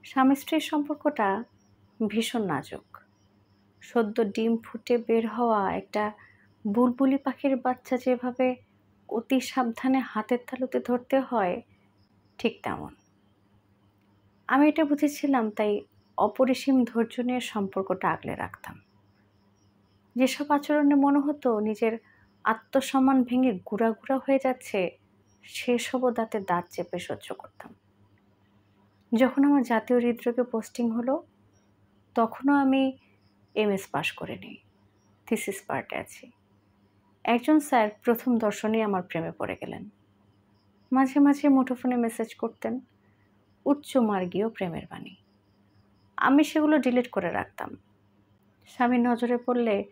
স্বামী স্ত্রীর সম্পর্কটা ভীষণ নাজুক। সদ্য ডিম ফুটে বের হওয়া একটা বুলবুলি পাখির বাচ্চা যেভাবে অতি সাবধানে হাতের তালুতে ধরতে হয়, ঠিক তেমন। আমি এটা বুঝেছিলাম, তাই অপরিসীম ধৈর্য নিয়ে সম্পর্কটা আগলে রাখতাম। যেসব আচরণে মনে হতো নিজের আত্মসম্মান ভেঙে গুঁড়া গুঁড়া হয়ে যাচ্ছে, সেসবও দাঁতে দাঁত চেপে সহ্য করতাম। যখন আমার জাতীয় হৃদরোগে পোস্টিং হলো, তখনও আমি MS পাশ করে নিই, থিসিস পার্টে আছি। একজন স্যার প্রথম দর্শনেই আমার প্রেমে পড়ে গেলেন। মাঝে মাঝে মুঠোফোনে মেসেজ করতেন, উচ্চ মার্গীয় প্রেমের বাণী। আমি সেগুলো ডিলিট করে রাখতাম। স্বামীর নজরে পড়লে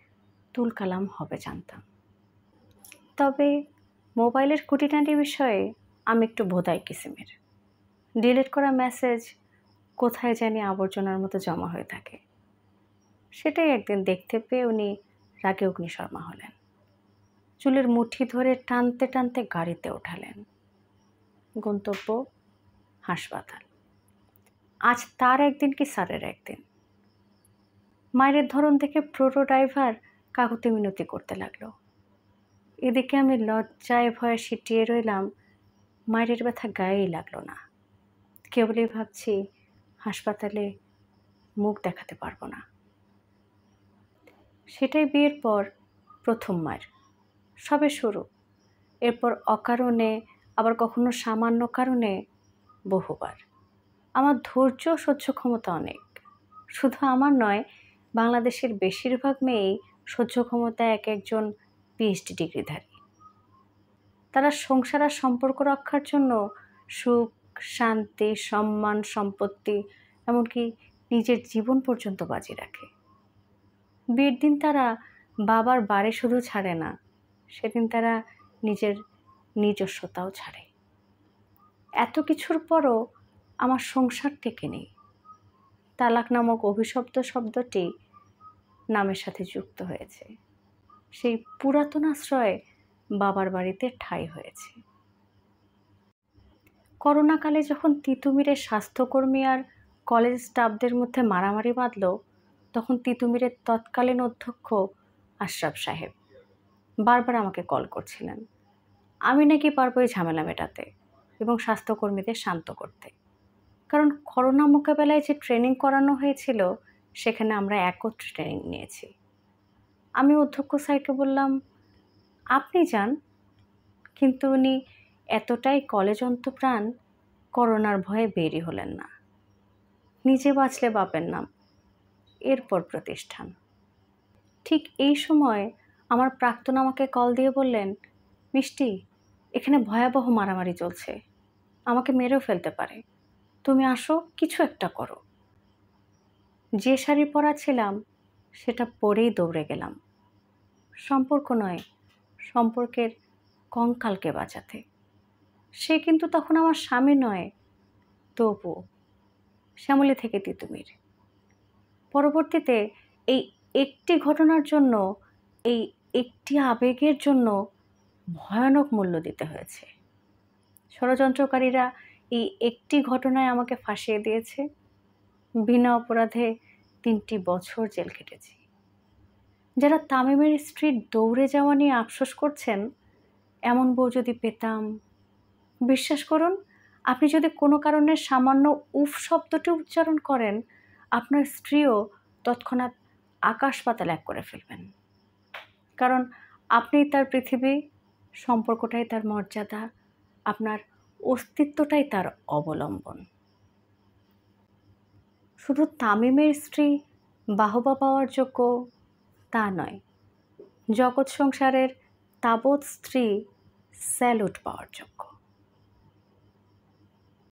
তুলকালাম হবে জানতাম। তবে মোবাইলের খুঁটিনাটি বিষয়ে আমি একটু ভোঁদাই কিসিমের। ডিলিট করা মেসেজ কোথায় জানি আবর্জনার মতো জমা হয়ে থাকে। সেটাই একদিন দেখতে পেয়ে উনি রাগে অগ্নিশর্মা হলেন। চুলের মুঠি ধরে টানতে টানতে গাড়িতে ওঠালেন। গন্তব্য হাসপাতাল। আজ তার একদিন কি স্যারের একদিন। মায়ের ধরন দেখে প্রোটো ড্রাইভার কাকুতি মিনতি করতে লাগলো। এদিকে আমি লজ্জায় ভয়ে সিটিয়ে রইলাম। মায়ের ব্যথা গায়েই লাগলো না। কেবলই ভাবছি হাসপাতালে মুখ দেখাতে পারবো না। সেটাই বিয়ের পর প্রথম মায়ের। সবে শুরু। এরপর অকারণে, আবার কখনো সামান্য কারণে বহুবার। আমার ধৈর্য সহ্য ক্ষমতা অনেক। শুধু আমার নয়, বাংলাদেশের বেশিরভাগ মেয়েই সহ্য ক্ষমতায় এক একজন PhD ডিগ্রিধারী। তারা সংসার আর সম্পর্ক রক্ষার জন্য সুখ, শান্তি, সম্মান, সম্পত্তি, এমনকি নিজের জীবন পর্যন্ত বাজি রাখে। বিয়ের দিন তারা বাবার বাড়ি শুধু ছাড়ে না, সেদিন তারা নিজের নিজস্বতাও ছাড়ে। এত কিছুর পরও আমার সংসার টেকে নেই। তালাক নামক অভিশপ্ত শব্দটি নামের সাথে যুক্ত হয়েছে। সেই পুরাতন আশ্রয়ে বাবার বাড়িতে ঠাঁই হয়েছে। করোনাকালে যখন তিতুমিরের স্বাস্থ্যকর্মী আর কলেজ স্টাফদের মধ্যে মারামারি বাঁধল, তখন তিতুমিরের তৎকালীন অধ্যক্ষ আশরাফ সাহেব বারবার আমাকে কল করছিলেন। আমি নাকি পারবো এই ঝামেলা মেটাতে এবং স্বাস্থ্যকর্মীদের শান্ত করতে। কারণ করোনা মোকাবেলায় যে ট্রেনিং করানো হয়েছিল, সেখানে আমরা একত্রে ট্রেনিং নিয়েছি। আমি অধ্যক্ষ স্যারকে বললাম, আপনি যান। কিন্তু উনি এতটাই কলেজ অন্তঃপ্রাণ, করোনার ভয়ে বেরই হলেন না। নিজে বাঁচলে বাপের নাম, এরপর প্রতিষ্ঠান। ঠিক এই সময় আমার প্রাক্তন আমাকে কল দিয়ে বললেন, মিষ্টি, এখানে ভয়াবহ মারামারি চলছে, আমাকে মেরেও ফেলতে পারে, তুমি আসো, কিছু একটা করো। যে শাড়ি পরা ছিলাম সেটা পরেই দৌড়ে গেলাম। সম্পর্ক নয়, সম্পর্কের কঙ্কালকে বাঁচাতে। সে কিন্তু তখন আমার স্বামী নয়, তবু শ্যামলী থেকে তিতুমির। পরবর্তীতে এই একটি ঘটনার জন্য, এই একটি আবেগের জন্য ভয়ানক মূল্য দিতে হয়েছে। ষড়যন্ত্রকারীরা এই একটি ঘটনায় আমাকে ফাঁসিয়ে দিয়েছে। বিনা অপরাধে 3টি বছর জেল কেটেছি। যারা তামিমের স্ত্রীর দৌড়ে যাওয়া নিয়ে আফসোস করছেন, এমন বউ যদি পেতাম। বিশ্বাস করুন, আপনি যদি কোনো কারণে সামান্য উফ শব্দটি উচ্চারণ করেন, আপনার স্ত্রীও তৎক্ষণাৎ আকাশ পাতাল এক করে ফেলবেন। কারণ আপনিই তার পৃথিবী, সম্পর্কটাই তার মর্যাদা, আপনার অস্তিত্বটাই তার অবলম্বন। শুধু তামিমের স্ত্রী বাহবা পাওয়ার যোগ্য তা নয়, জগৎ সংসারের তাবৎ স্ত্রী স্যালুট পাওয়ার যোগ্য।